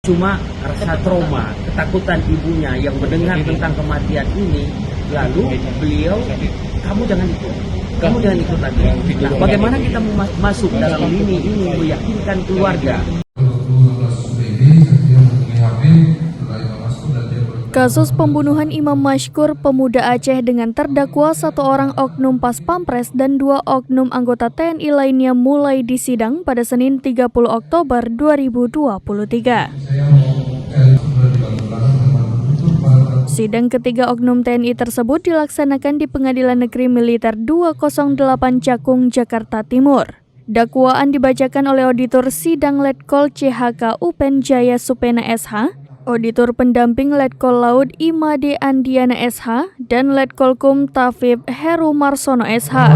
Cuma rasa trauma, ketakutan ibunya yang mendengar tentang kematian ini, lalu beliau, kamu jangan ikut lagi. Nah, bagaimana kita masuk dalam lini ini meyakinkan keluarga? Kasus pembunuhan Imam Mashkur, pemuda Aceh dengan terdakwa 1 orang oknum Pas Pampres dan 2 oknum anggota TNI lainnya mulai disidang pada Senin 30 Oktober 2023. Sidang ketiga oknum TNI tersebut dilaksanakan di Pengadilan Negeri Militer 208 Cakung, Jakarta Timur. Dakwaan dibacakan oleh Auditor Sidang Letkol CHK Upen Jaya Supena SH, Auditor Pendamping Letkol Laut Imade Andiana SH, dan Letkol Kum Tafib Heru Marsono SH.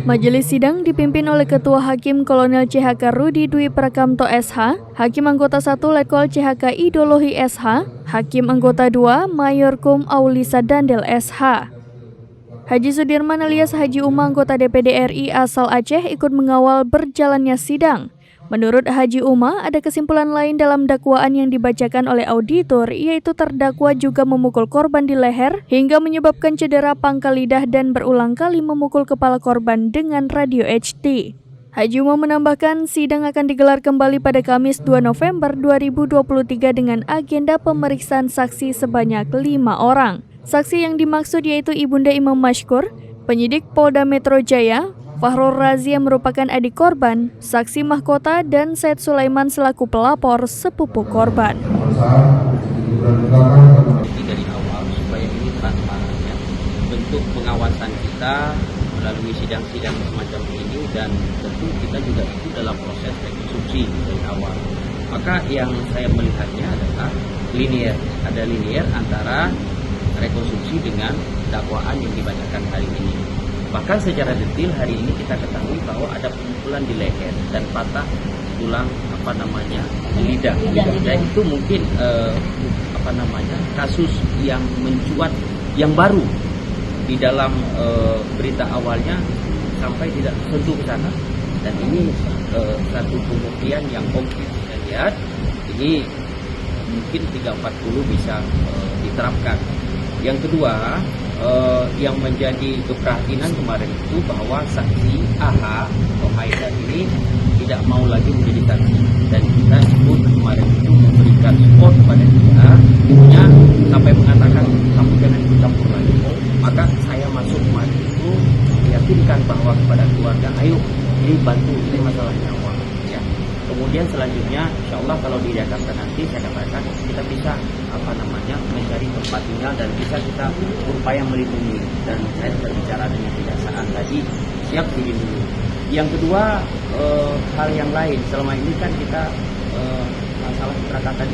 Majelis sidang dipimpin oleh Ketua Hakim Kolonel CHK Rudi Dwi Prakamto SH, Hakim Anggota 1 Letkol CHK Idolohi SH, Hakim Anggota 2 Mayor Kum Aulisa Dandel SH. Haji Sudirman alias Haji Uma, anggota DPD RI asal Aceh, ikut mengawal berjalannya sidang. Menurut Haji Uma, ada kesimpulan lain dalam dakwaan yang dibacakan oleh auditor, yaitu terdakwa juga memukul korban di leher hingga menyebabkan cedera pangkal lidah dan berulang kali memukul kepala korban dengan radio HT. Haji Uma menambahkan, sidang akan digelar kembali pada Kamis 2 November 2023 dengan agenda pemeriksaan saksi sebanyak 5 orang. Saksi yang dimaksud yaitu Ibunda Imam Mashkur, penyidik Polda Metro Jaya, Fahrul Razi yang merupakan adik korban, saksi mahkota, dan Said Sulaiman selaku pelapor sepupu korban. Dari awal supaya ini transparan ya. Bentuk pengawasan kita melalui sidang-sidang semacam ini, dan tentu kita juga itu dalam proses rekonstruksi dari awal. Maka yang saya melihatnya adalah ada linear antara rekonstruksi dengan dakwaan yang dibacakan hari ini. Bahkan secara detail hari ini kita ketahui bahwa ada pemukulan di leher dan patah tulang lidah. Dan itu mungkin kasus yang mencuat yang baru di dalam berita awalnya sampai tidak sentuh ke sana. Dan ini satu pembuktian yang konkret saya lihat ini mungkin 340 bisa diterapkan. Yang kedua, yang menjadi keprihatinan kemarin itu bahwa saksi AH atau Haidar ini tidak mau lagi menjadi saksi, dan kita sebut kemarin itu memberikan support pada dia, ibunya sampai mengatakan kamu jangan ikut campur lagi. Maka saya masuk kemarin itu meyakinkan bahwa kepada keluarga, ayo ini bantu, ini masalah nyawa ya. Kemudian selanjutnya insya Allah kalau di Jakarta nanti saya katakan kita bisa mencari tempat tinggal dan bisa kita berupaya melindungi, dan saya berbicara dengan kejaksaan tadi siap dilindungi. Yang kedua, hal yang lain selama ini kan kita masalah keterkaitan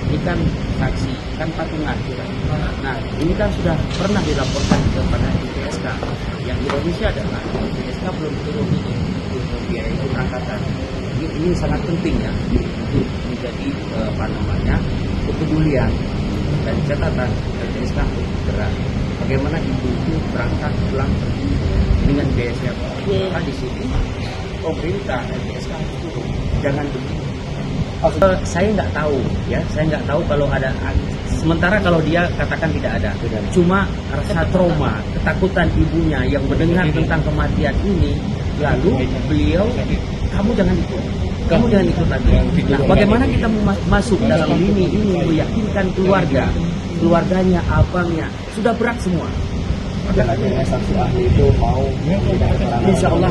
ini kan saksi kan patungan. Nah ini kan sudah pernah dilaporkan kepada LPSK. Yang Indonesia adalah LPSK belum turun untuk biaya keberangkatan. Ini sangat penting ya untuk menjadi kepedulian dan catatan LPSK gerak. Bagaimana ibu itu berangkat pulang pergi dengan biaya siapa? Maka di sini pemerintah LPSK itu jangan begini. Saya nggak tahu ya, saya nggak tahu kalau ada. Sementara kalau dia katakan tidak ada, cuma rasa trauma, ketakutan ibunya yang mendengar tentang kematian ini, lalu beliau, kamu jangan ikut lagi. Nah, bagaimana kita masuk dalam lini ini meyakinkan keluarganya, abangnya, sudah berat semua. Maka adanya saksi ahli itu mau Insya Allah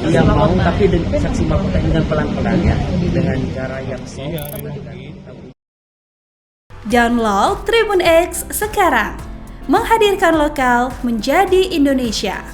dia mau, tapi dengan saksi mahkota dengan pelan-pelan ya, dengan cara yang soft. Download Tribun X sekarang, menghadirkan lokal menjadi Indonesia.